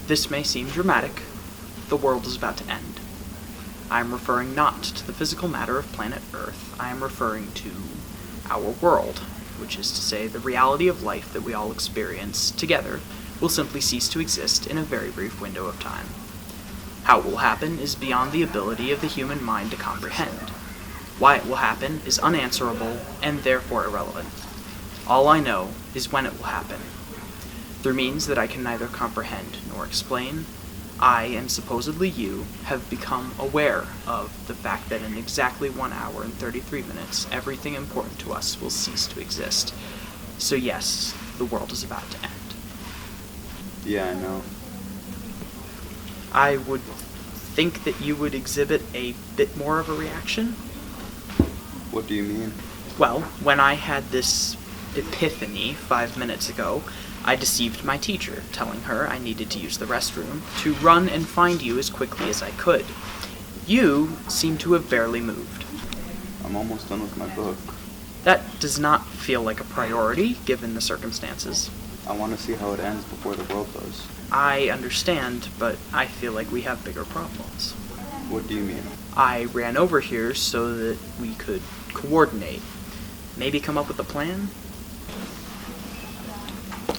This may seem dramatic. The world is about to end. I am referring not to the physical matter of planet Earth. I am referring to our world, which is to say the reality of life that we all experience together will simply cease to exist in a very brief window of time. How it will happen is beyond the ability of the human mind to comprehend. Why it will happen is unanswerable and therefore irrelevant. All I know is when it will happen. Through means that I can neither comprehend nor explain, I, and supposedly you, have become aware of the fact that in exactly 1 hour and 33 minutes, everything important to us will cease to exist. So yes, the world is about to end. Yeah, I know. I would think that you would exhibit a bit more of a reaction. What do you mean? Well, when I had this epiphany 5 minutes ago, I deceived my teacher, telling her I needed to use the restroom, to run and find you as quickly as I could. You seem to have barely moved. I'm almost done with my book. That does not feel like a priority, given the circumstances. I want to see how it ends before the world does. I understand, but I feel like we have bigger problems. What do you mean? I ran over here so that we could coordinate. Maybe come up with a plan?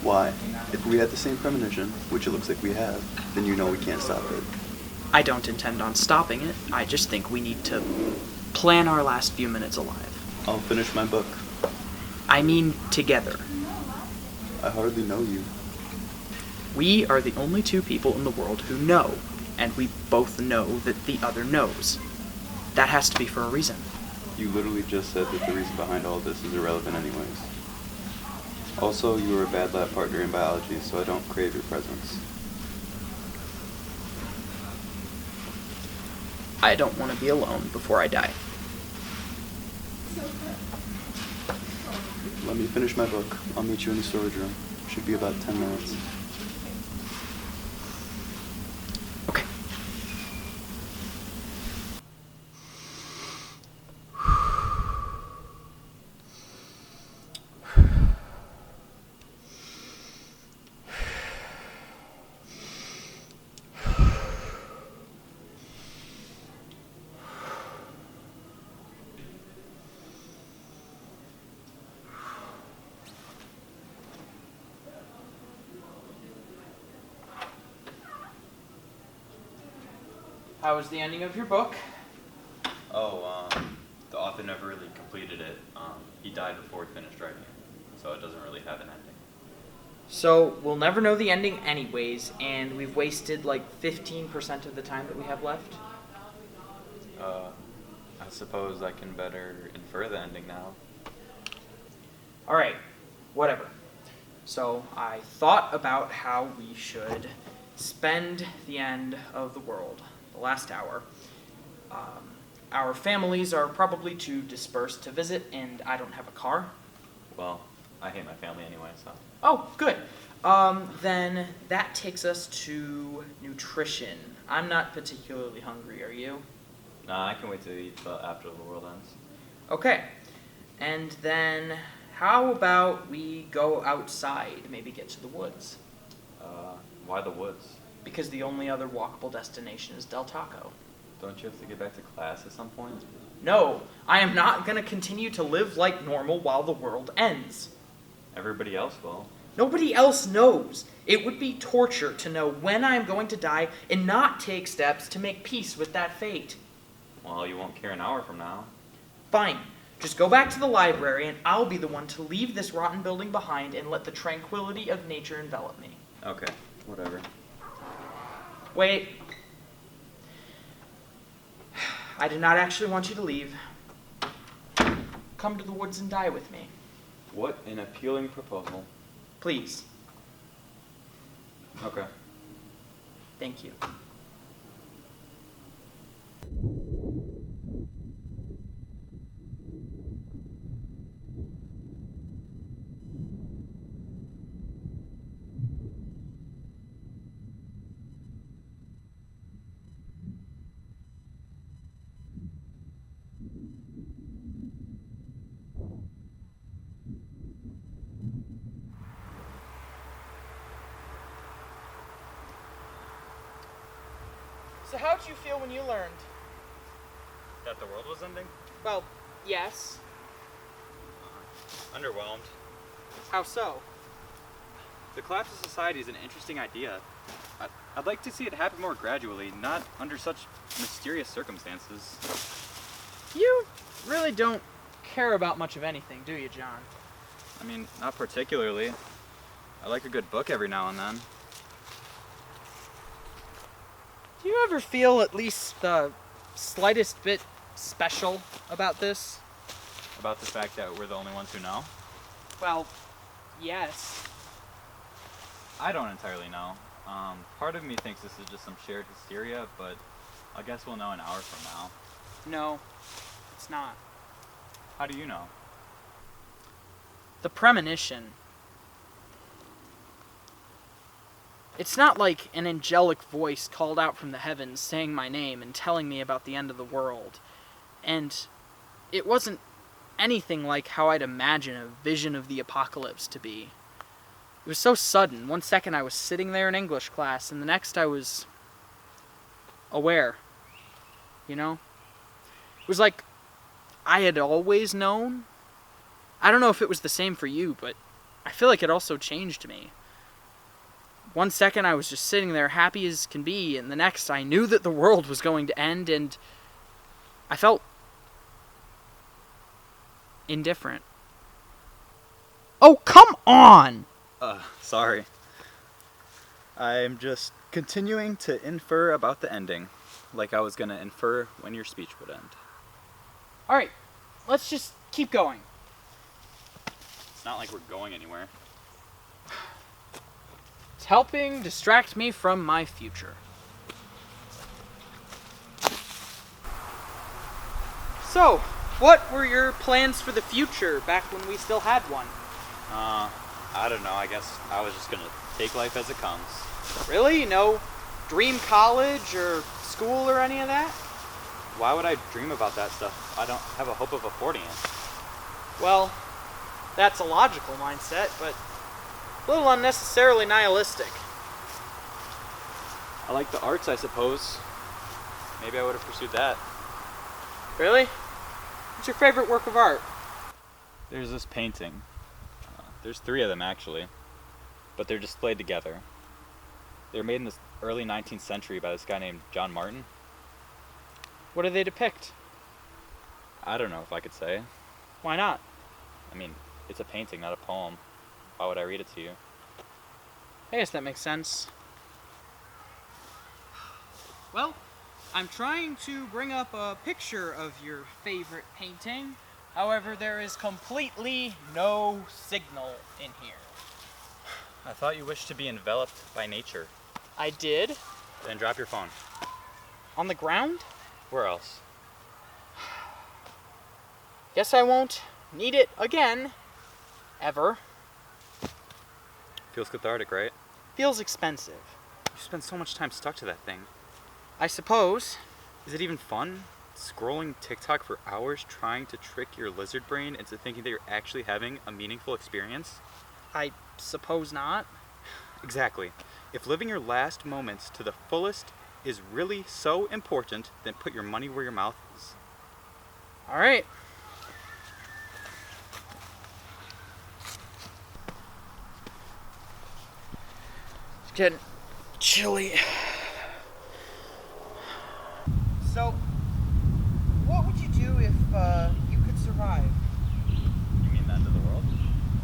Why? If we had the same premonition, which it looks like we have, then you know we can't stop it. I don't intend on stopping it. I just think we need to plan our last few minutes alive. I'll finish my book. I mean together. I hardly know you. We are the only two people in the world who know, and we both know that the other knows. That has to be for a reason. You literally just said that the reason behind all this is irrelevant anyways. Also, you were a bad lab partner in biology, so I don't crave your presence. I don't want to be alone before I die. Let me finish my book. I'll meet you in the storage room. Should be about 10 minutes. Okay. How was the ending of your book? The author never really completed it. He died before he finished writing it, so it doesn't really have an ending. So, we'll never know the ending anyways, and we've wasted like 15% of the time that we have left. I suppose I can better infer the ending now. Alright, whatever. So, I thought about how we should spend the end of the world, the last hour. Our families are probably too dispersed to visit, and I don't have a car. Well, I hate my family anyway, so. Oh, good. Then that takes us to nutrition. I'm not particularly hungry, are you? Nah, I can wait to eat after the world ends. Okay. And then how about we go outside, maybe get to the woods? Why the woods? Because the only other walkable destination is Del Taco. Don't you have to get back to class at some point? No, I am not going to continue to live like normal while the world ends. Everybody else will. Nobody else knows. It would be torture to know when I am going to die and not take steps to make peace with that fate. Well, you won't care an hour from now. Fine. Just go back to the library and I'll be the one to leave this rotten building behind and let the tranquility of nature envelop me. Okay, whatever. Wait. I did not actually want you to leave. Come to the woods and die with me. What an appealing proposal. Please. Okay. Thank you. So how'd you feel when you learned? That the world was ending? Well, yes. Underwhelmed. How so? The collapse of society is an interesting idea. I'd like to see it happen more gradually, not under such mysterious circumstances. You really don't care about much of anything, do you, John? I mean, not particularly. I like a good book every now and then. Do you ever feel at least the slightest bit special about this? About the fact that we're the only ones who know? Well, yes. I don't entirely know. Part of me thinks this is just some shared hysteria, but I guess we'll know an hour from now. No, it's not. How do you know? The premonition. It's not like an angelic voice called out from the heavens saying my name and telling me about the end of the world. And it wasn't anything like how I'd imagine a vision of the apocalypse to be. It was so sudden. One second I was sitting there in English class, and the next I was aware. You know? It was like I had always known. I don't know if it was the same for you, but I feel like it also changed me. One second I was just sitting there happy as can be, and the next I knew that the world was going to end, and I felt indifferent. Oh, come on! Sorry. I'm just continuing to infer about the ending, like I was gonna infer when your speech would end. Alright, let's just keep going. It's not like we're going anywhere. It's helping distract me from my future. So, what were your plans for the future back when we still had one? I don't know. I guess I was just gonna take life as it comes. Really? No dream college or school or any of that? Why would I dream about that stuff? I don't have a hope of affording it. Well, that's a logical mindset, but a little unnecessarily nihilistic. I like the arts, I suppose. Maybe I would have pursued that. Really? What's your favorite work of art? There's this painting. There's 3 of them, actually. But they're displayed together. They were made in the early 19th century by this guy named John Martin. What do they depict? I don't know if I could say. Why not? I mean, it's a painting, not a poem. Why would I read it to you? I guess that makes sense. Well, I'm trying to bring up a picture of your favorite painting. However, there is completely no signal in here. I thought you wished to be enveloped by nature. I did? Then drop your phone. On the ground? Where else? Guess I won't need it again. Ever. Feels cathartic, right? Feels expensive. You spend so much time stuck to that thing. I suppose. Is it even fun? Scrolling TikTok for hours trying to trick your lizard brain into thinking that you're actually having a meaningful experience? I suppose not. Exactly. If living your last moments to the fullest is really so important, then put your money where your mouth is. Alright. It's getting chilly. So, what would you do if you could survive? You mean the end of the world?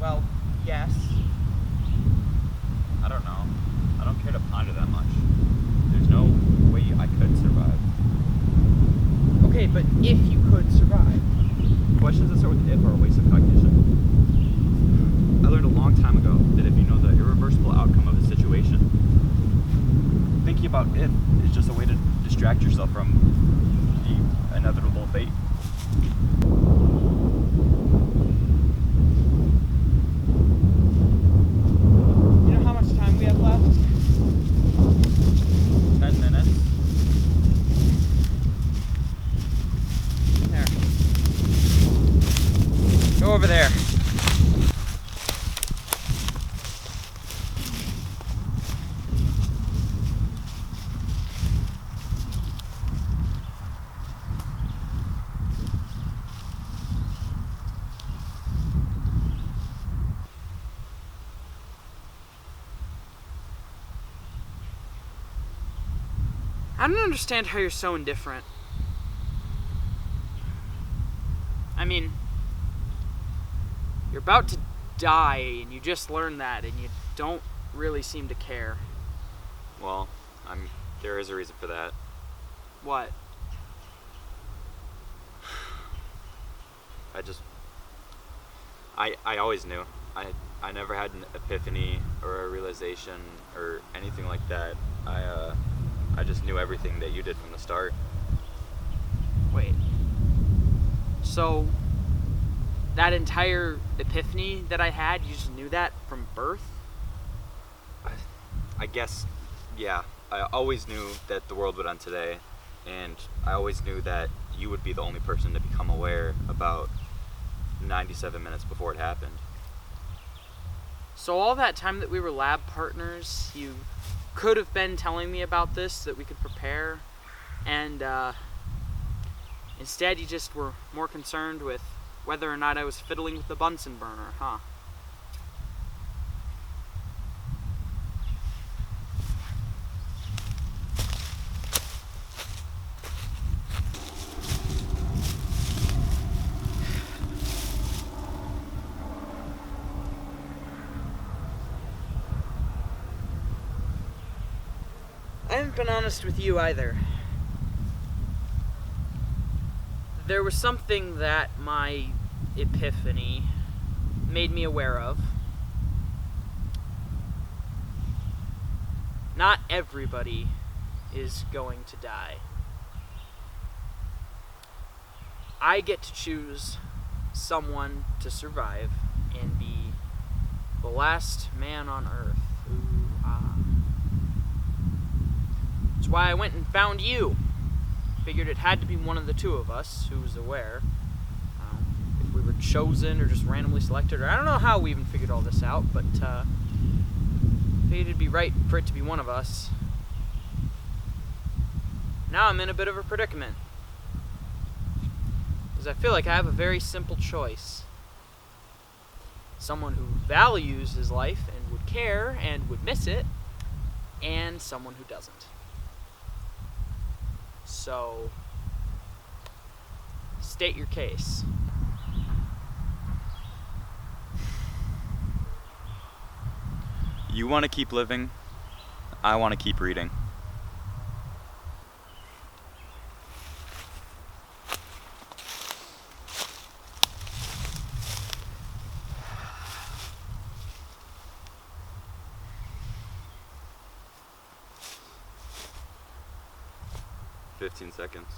Well, yes. I don't know. I don't care to ponder that much. There's no way I could survive. Okay, but if you could survive. Questions that start with if are a waste of cognition. I learned a long time ago that if you know the irreversible outcome of a situation, think thinking about if is just a way to distract yourself from the inevitable fate. You know how much time we have left? 10 minutes. There. Go over there. I don't understand how you're so indifferent. I mean, you're about to die and you just learned that and you don't really seem to care. Well, there is a reason for that. What? I always knew. I never had an epiphany or a realization or anything like that. I just knew everything that you did from the start. Wait. So, that entire epiphany that I had, you just knew that from birth? I guess, yeah. I always knew that the world would end today, and I always knew that you would be the only person to become aware about 97 minutes before it happened. So all that time that we were lab partners, you could have been telling me about this so that we could prepare, and instead you just were more concerned with whether or not I was fiddling with the Bunsen burner, huh? I haven't been honest with you either. There was something that my epiphany made me aware of. Not everybody is going to die. I get to choose someone to survive and be the last man on Earth. Ooh, ah. That's why I went and found you. Figured it had to be one of the two of us who was aware. If we were chosen or just randomly selected, or I don't know how we even figured all this out, but figured it'd be right for it to be one of us. Now I'm in a bit of a predicament. Because I feel like I have a very simple choice. Someone who values his life and would care and would miss it, and someone who doesn't. So, state your case. You want to keep living, I want to keep reading. "15 seconds.